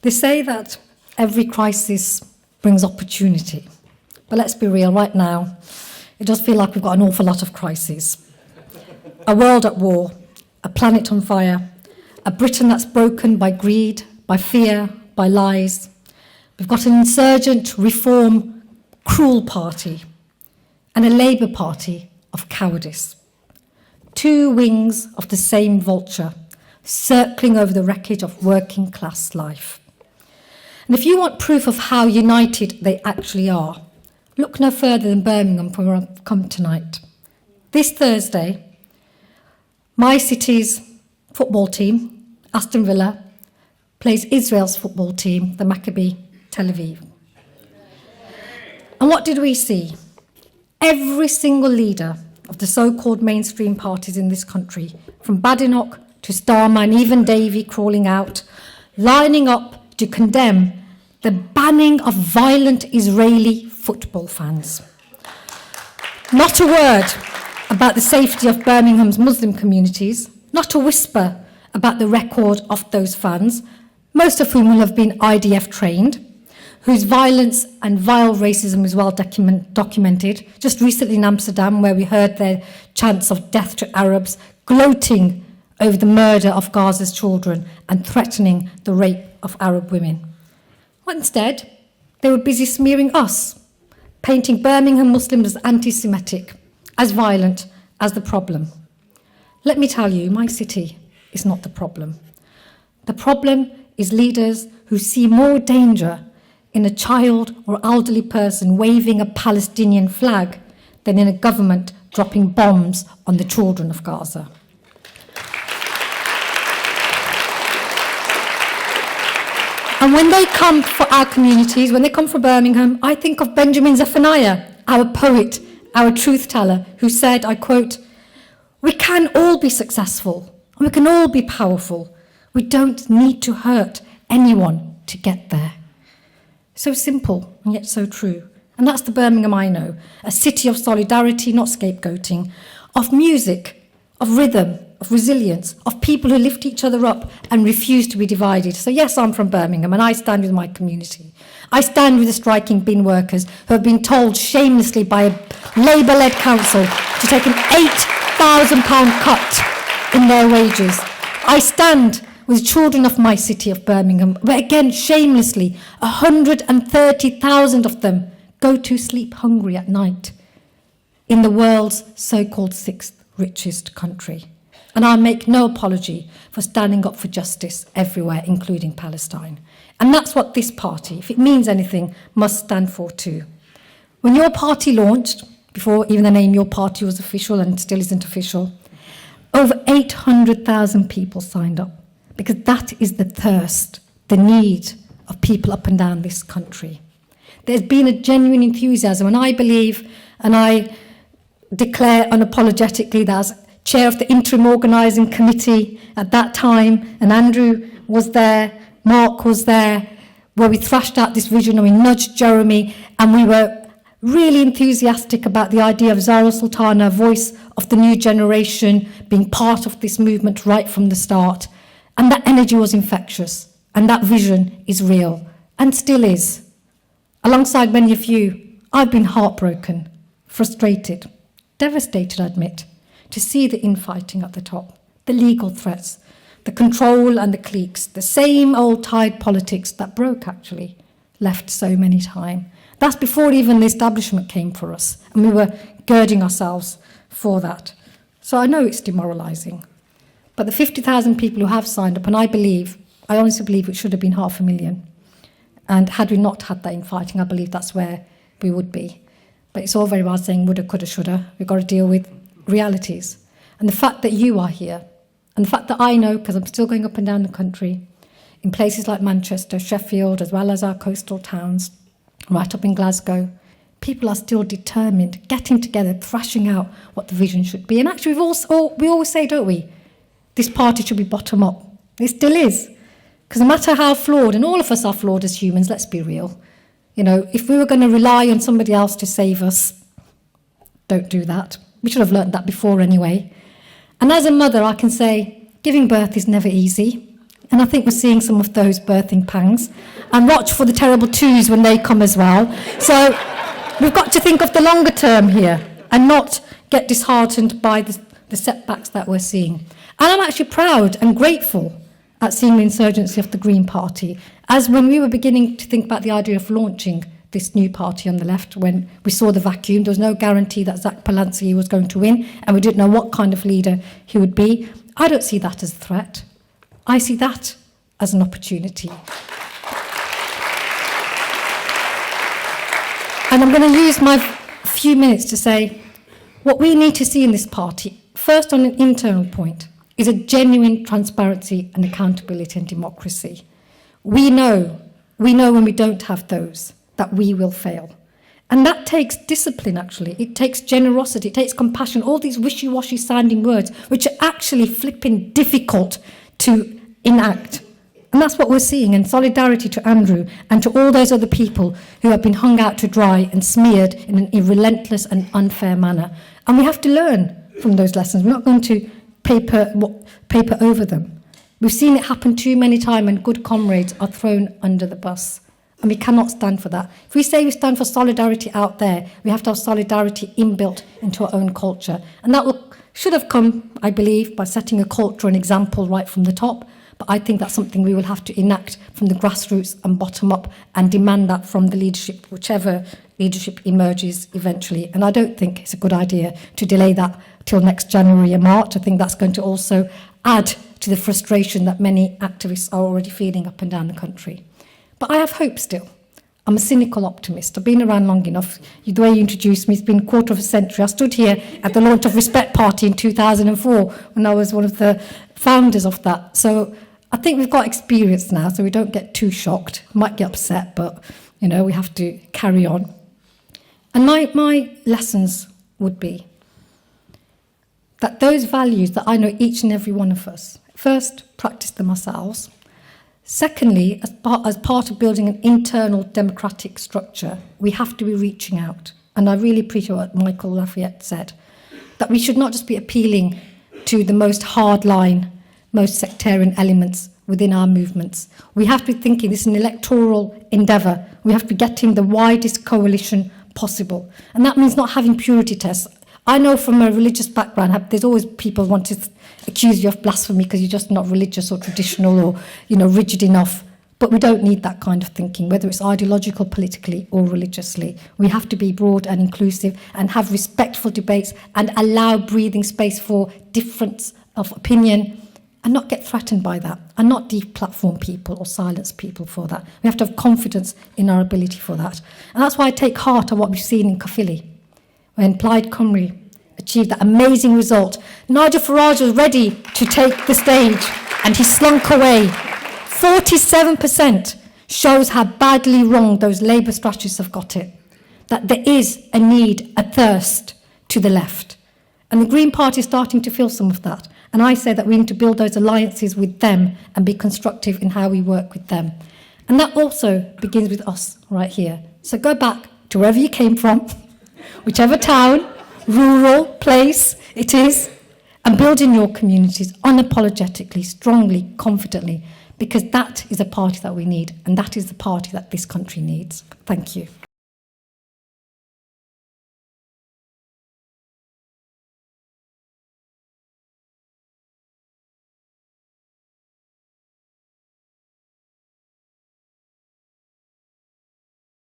They say that every crisis brings opportunity. But let's be real, right now, it does feel like we've got an awful lot of crises. A world at war, a planet on fire, a Britain that's broken by greed, by fear, by lies. We've got an insurgent, reform, cruel party, and a Labour Party of cowardice. Two wings of the same vulture, circling over the wreckage of working class life. And if you want proof of how united they actually are, look no further than Birmingham, where I've come tonight. This Thursday, my city's football team, Aston Villa, plays Israel's football team, the Maccabi Tel Aviv. And what did we see? Every single leader of the so-called mainstream parties in this country, from Badenoch to Starmer and even Davy crawling out, lining up to condemn the banning of violent Israeli football fans. Not a word about the safety of Birmingham's Muslim communities, not a whisper about the record of those fans, most of whom will have been IDF trained, whose violence and vile racism is well documented. Just recently in Amsterdam, where we heard their chants of death to Arabs, gloating over the murder of Gaza's children and threatening the rape of Arab women. But instead, they were busy smearing us, painting Birmingham Muslims as anti-Semitic, as violent as the problem. Let me tell you, my city is not the problem. The problem is leaders who see more danger in a child or elderly person waving a Palestinian flag than in a government dropping bombs on the children of Gaza. And when they come for our communities, when they come for Birmingham, I think of Benjamin Zephaniah, our poet, our truth teller, who said, I quote, "We can all be successful and we can all be powerful. We don't need to hurt anyone to get there." So simple and yet so true. And that's the Birmingham I know, a city of solidarity, not scapegoating, of music, of rhythm, of resilience, of people who lift each other up and refuse to be divided. So yes, I'm from Birmingham and I stand with my community. I stand with the striking bin workers who have been told shamelessly by a Labour-led council to take an £8,000 cut in their wages. I stand with children of my city of Birmingham, where again, shamelessly, 130,000 of them go to sleep hungry at night in the world's so-called sixth richest country. And I make no apology for standing up for justice everywhere, including Palestine. And that's what this party, if it means anything, must stand for too. When your party launched, before even the name Your Party was official and still isn't official, over 800,000 people signed up, because that is the thirst, the need of people up and down this country. There's been a genuine enthusiasm, and I believe, and I declare unapologetically that as chair of the interim organising committee at that time, and Andrew was there, Mark was there, where we thrashed out this vision and we nudged Jeremy, and we were really enthusiastic about the idea of Zarah Sultana, a voice of the new generation, being part of this movement right from the start. And that energy was infectious, and that vision is real, and still is. Alongside many of you, I've been heartbroken, frustrated, devastated, I admit, to see the infighting at the top, the legal threats, the control and the cliques, the same old tide politics that broke, actually, left so many times. That's before even the establishment came for us, and we were girding ourselves for that. So I know it's demoralising. But the 50,000 people who have signed up, and I honestly believe it should have been 500,000. And had we not had that infighting, I believe that's where we would be. But it's all very well saying woulda, coulda, shoulda. We've got to deal with realities. And the fact that you are here, and the fact that I know, because I'm still going up and down the country, in places like Manchester, Sheffield, as well as our coastal towns, right up in Glasgow, people are still determined, getting together, thrashing out what the vision should be. And actually, we always say, don't we, this party should be bottom up. It still is. Because no matter how flawed, and all of us are flawed as humans, let's be real. You know, if we were going to rely on somebody else to save us, don't do that. We should have learned that before anyway. And as a mother, I can say, giving birth is never easy. And I think we're seeing some of those birthing pangs. And watch for the terrible twos when they come as well. So we've got to think of the longer term here and not get disheartened by the setbacks that we're seeing. And I'm actually proud and grateful at seeing the insurgency of the Green Party, as when we were beginning to think about the idea of launching this new party on the left, when we saw the vacuum, there was no guarantee that Zach Palanski was going to win, and we didn't know what kind of leader he would be. I don't see that as a threat. I see that as an opportunity. And I'm going to use my few minutes to say what we need to see in this party, first on an internal point, is a genuine transparency and accountability and democracy. We know when we don't have those, that we will fail. And that takes discipline, actually. It takes generosity, it takes compassion, all these wishy-washy sounding words, which are actually flipping difficult to enact. And that's what we're seeing, in solidarity to Andrew and to all those other people who have been hung out to dry and smeared in a relentless and unfair manner. And we have to learn from those lessons. We're not going to paper over them. We've seen it happen too many times, and good comrades are thrown under the bus. And we cannot stand for that. If we say we stand for solidarity out there, we have to have solidarity inbuilt into our own culture. And that should have come, I believe, by setting a culture and example right from the top. But I think that's something we will have to enact from the grassroots and bottom up and demand that from the leadership, whichever leadership emerges eventually. And I don't think it's a good idea to delay that till next January or March. I think that's going to also add to the frustration that many activists are already feeling up and down the country. But I have hope still. I'm a cynical optimist. I've been around long enough. The way you introduced me, it's been a quarter of a century. I stood here at the launch of Respect Party in 2004 when I was one of the founders of that. So I think we've got experience now, so we don't get too shocked. Might get upset, but, we have to carry on. And my lessons would be that those values that I know each and every one of us, first, practice them ourselves. Secondly, as part of building an internal democratic structure, we have to be reaching out. And I really appreciate what Michael Lafayette said, that we should not just be appealing to the most hardline, most sectarian elements within our movements. We have to be thinking this is an electoral endeavour. We have to be getting the widest coalition possible. And that means not having purity tests. I know from a religious background, there's always people want to accuse you of blasphemy because you're just not religious or traditional or, rigid enough. But we don't need that kind of thinking, whether it's ideological, politically or religiously. We have to be broad and inclusive and have respectful debates and allow breathing space for difference of opinion and not get threatened by that and not deplatform people or silence people for that. We have to have confidence in our ability for that. And that's why I take heart of what we've seen in Caerphilly, when Plaid Cymru achieved that amazing result. Nigel Farage was ready to take the stage and he slunk away. 47% shows how badly wrong those Labour strategists have got it. That there is a need, a thirst to the left. And the Green Party is starting to feel some of that. And I say that we need to build those alliances with them and be constructive in how we work with them. And that also begins with us right here. So go back to wherever you came from, whichever town, rural place it is, and build in your communities unapologetically, strongly, confidently, because that is a party that we need, and that is the party that this country needs. Thank you.